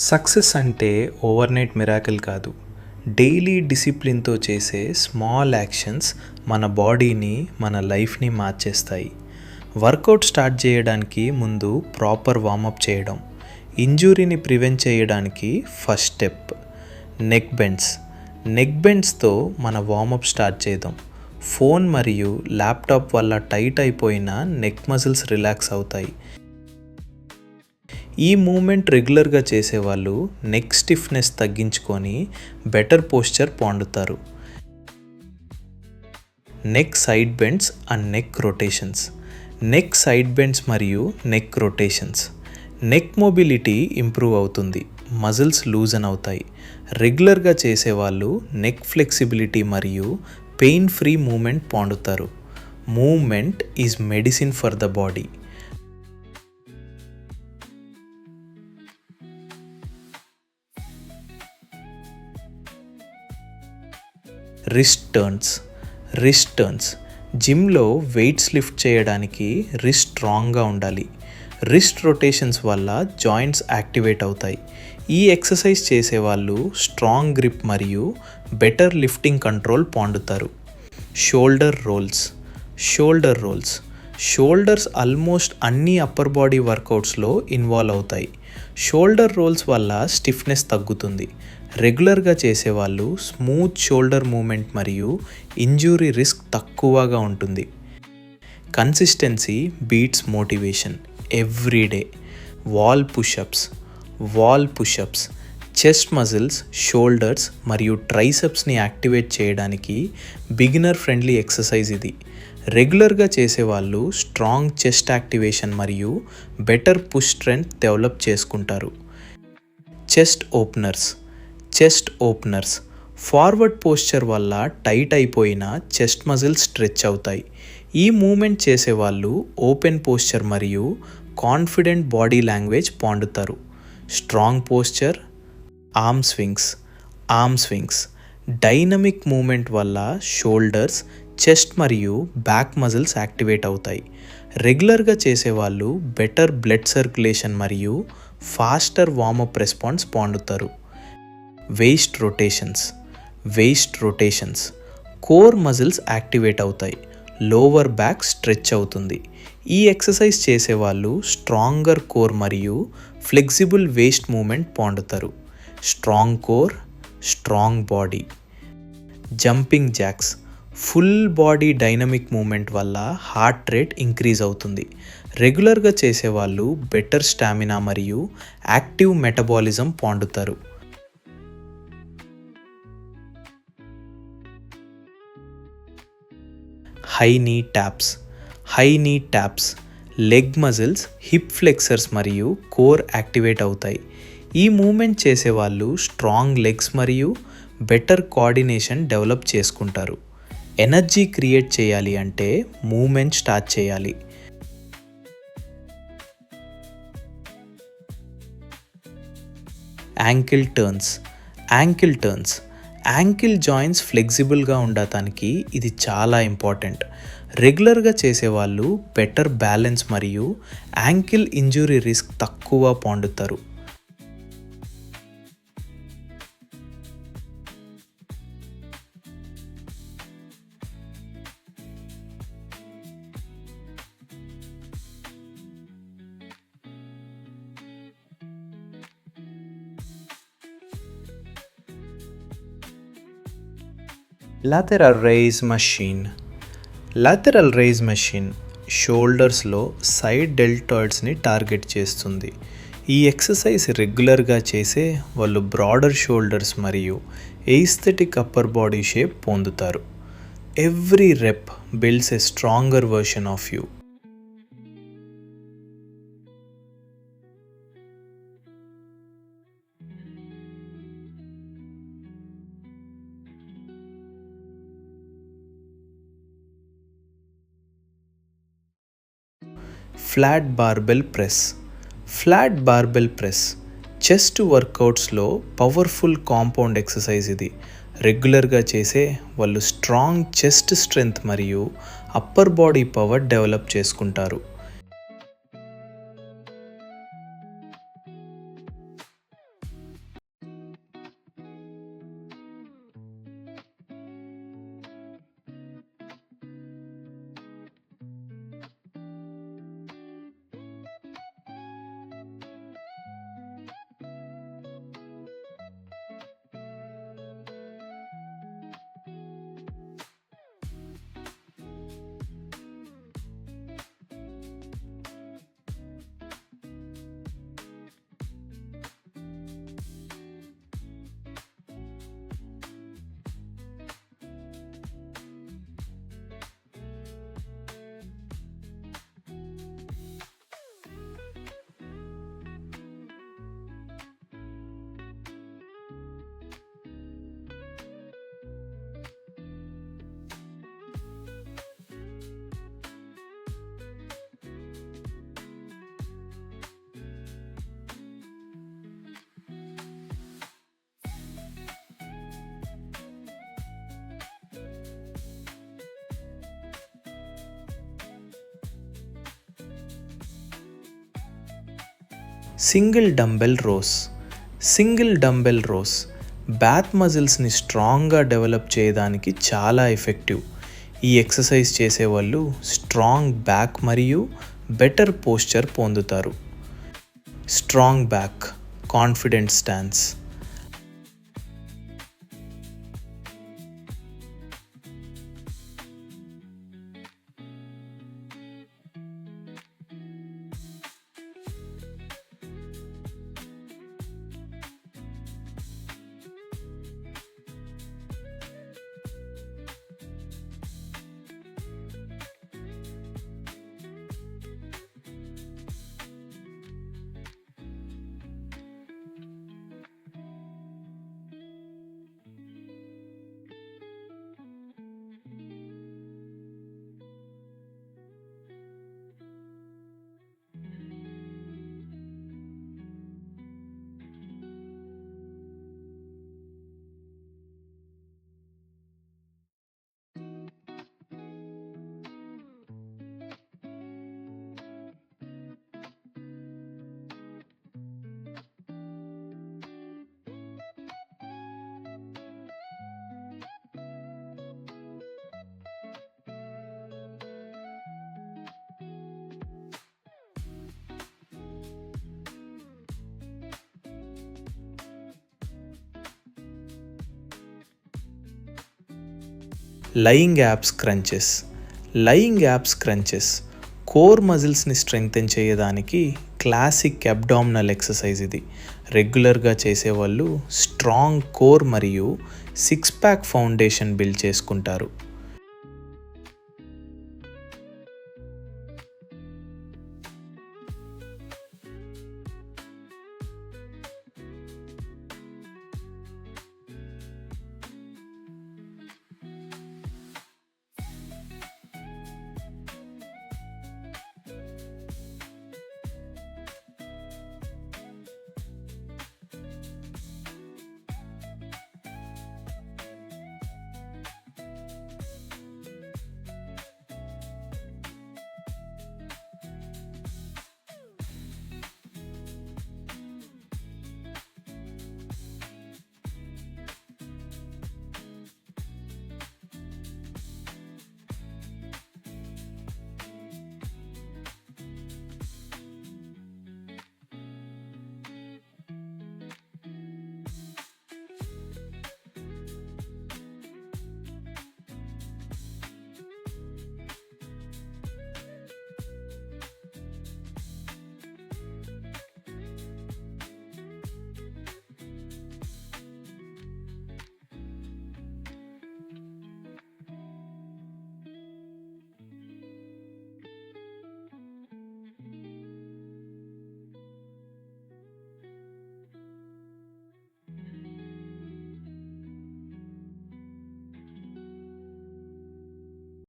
Success అంటే overnight miracle కాదు. Daily డిసిప్లిన్‌తో చేసే స్మాల్ యాక్షన్స్ మన బాడీని, మన లైఫ్‌ని మార్చేస్తాయి. వర్కౌట్ స్టార్ట్ చేయడానికి ముందు ప్రాపర్ వార్మప్ చేయడం. ఇంజ్యూరీని ప్రివెంట్ చేయడానికి first step. Neck bends. Neck బెండ్స్‌తో మన వార్మప్ స్టార్ట్ చేద్దాం. ఫోన్ మరియు ల్యాప్‌టాప్ వల్ల టైట్ అయిపోయిన నెక్ మజిల్స్ రిలాక్స్ అవుతాయి. ఈ మూమెంట్ రెగ్యులర్గా చేసేవాళ్ళు నెక్ స్టిఫ్నెస్ తగ్గించుకొని బెటర్ పోస్చర్ పొందుతారు. Neck side bends and neck rotations. Neck side bends మరియు neck rotations. Neck mobility improve అవుతుంది, మజిల్స్ లూజన్ అవుతాయి. రెగ్యులర్గా చేసేవాళ్ళు నెక్ ఫ్లెక్సిబిలిటీ మరియు పెయిన్ ఫ్రీ మూమెంట్ పొందుతారు. Moment is medicine for the body. Wrist turns. జిమ్లో weights lift చేయడానికి wrist స్ట్రాంగ్గా ఉండాలి. రిస్ట్ రొటేషన్స్ వల్ల జాయింట్స్ యాక్టివేట్ అవుతాయి. ఈ ఎక్సర్సైజ్ చేసేవాళ్ళు స్ట్రాంగ్ గ్రిప్ మరియు బెటర్ లిఫ్టింగ్ కంట్రోల్ పొందుతారు. Shoulder rolls. షోల్డర్స్ ఆల్మోస్ట్ అన్ని అప్పర్ బాడీ వర్కౌట్స్లో ఇన్వాల్వ్ అవుతాయి. షోల్డర్ రోల్స్ వల్ల స్టిఫ్నెస్ తగ్గుతుంది. రెగ్యులర్గా చేసేవాళ్ళు స్మూత్ షోల్డర్ మూమెంట్ మరియు ఇంజ్యూరీ రిస్క్ తక్కువగా ఉంటుంది. Consistency beats motivation. Everyday wall pushups chest muscles, shoulders మరియు ట్రైసెప్స్ని యాక్టివేట్ చేయడానికి బిగినర్ ఫ్రెండ్లీ ఎక్సర్సైజ్ ఇది. రెగ్యులర్గా చేసేవాళ్ళు స్ట్రాంగ్ చెస్ట్ యాక్టివేషన్ మరియు బెటర్ పుష్ స్ట్రెంగ్త్ డెవలప్ చేసుకుంటారు. Chest openers. ఫార్వర్డ్ పోస్చర్ వల్ల టైట్ అయిపోయిన చెస్ట్ మజిల్స్ స్ట్రెచ్ అవుతాయి. ఈ మూమెంట్ చేసేవాళ్ళు ఓపెన్ పోస్చర్ మరియు కాన్ఫిడెంట్ బాడీ లాంగ్వేజ్ పొందుతారు. Strong posture. Arm swings. Dynamic moment వల్ల షోల్డర్స్, చెస్ట్ మరియు బ్యాక్ మజిల్స్ యాక్టివేట్ అవుతాయి. రెగ్యులర్గా చేసేవాళ్ళు బెటర్ బ్లడ్ సర్క్యులేషన్ మరియు ఫాస్టర్ వార్మప్ రెస్పాన్స్ పొందుతారు. Waist rotations. Core muscles activate అవుతాయి, లోవర్ బ్యాక్ స్ట్రెచ్ అవుతుంది. ఈ ఎక్సర్సైజ్ చేసేవాళ్ళు స్ట్రాంగర్ కోర్ మరియు ఫ్లెక్సిబుల్ వేస్ట్ మూమెంట్ పొందుతారు. Strong core, strong body. Jumping jacks. Full body dynamic moment వల్ల హార్ట్ రేట్ ఇంక్రీజ్ అవుతుంది. రెగ్యులర్గా చేసేవాళ్ళు బెటర్ స్టామినా మరియు యాక్టివ్ మెటబాలిజం పొందుతారు. High knee taps. Leg muscles, hip flexors మరియు కోర్ యాక్టివేట్ అవుతాయి. ఈ మూమెంట్ చేసేవాళ్ళు స్ట్రాంగ్ లెగ్స్ మరియు బెటర్ కోఆర్డినేషన్ డెవలప్ చేసుకుంటారు. ఎనర్జీ క్రియేట్ చేయాలి అంటే మూమెంట్ స్టార్ట్ చేయాలి. Ankle turns. యాంకిల్ జాయింట్స్ ఫ్లెక్సిబుల్గా ఉండటానికి ఇది చాలా ఇంపార్టెంట్. రెగ్యులర్గా చేసేవాళ్ళు బెటర్ బ్యాలెన్స్ మరియు యాంకిల్ ఇంజురీ రిస్క్ తక్కువ పొందుతారు. లాటరల్ రైజ్ మెషిన్ షోల్డర్స్లో సైడ్ డెల్టాయిడ్స్ని టార్గెట్ చేస్తుంది. ఈ ఎక్సర్సైజ్ రెగ్యులర్గా చేసే వాళ్ళు బ్రాడర్ షోల్డర్స్ మరియు ఎస్థెటిక్ అప్పర్ బాడీ షేప్ పొందుతారు. Every rep builds a stronger version of you. Flat barbell press chest వర్కౌట్స్లో పవర్ఫుల్ కాంపౌండ్ ఎక్సర్సైజ్ ఇది. రెగ్యులర్గా చేసే వాళ్ళు స్ట్రాంగ్ చెస్ట్ స్ట్రెంగ్త్ మరియు అప్పర్ బాడీ పవర్ డెవలప్ చేసుకుంటారు. Single dumbbell rows. Single dumbbell rows back మజిల్స్ని స్ట్రాంగ్గా డెవలప్ చేయడానికి చాలా ఎఫెక్టివ్. ఈ ఎక్సర్సైజ్ చేసేవాళ్ళు స్ట్రాంగ్ బ్యాక్ మరియు బెటర్ పోస్చర్ పొందుతారు. Strong back, confident stance. Lying abs crunches. Lying abs crunches core మజిల్స్ని స్ట్రెంగ్తెన్ చేయడానికి క్లాసిక్ అబ్డామినల్ ఎక్సర్సైజ్ ఇది. రెగ్యులర్గా చేసేవాళ్ళు స్ట్రాంగ్ కోర్ మరియు సిక్స్ ప్యాక్ ఫౌండేషన్ బిల్డ్ చేసుకుంటారు.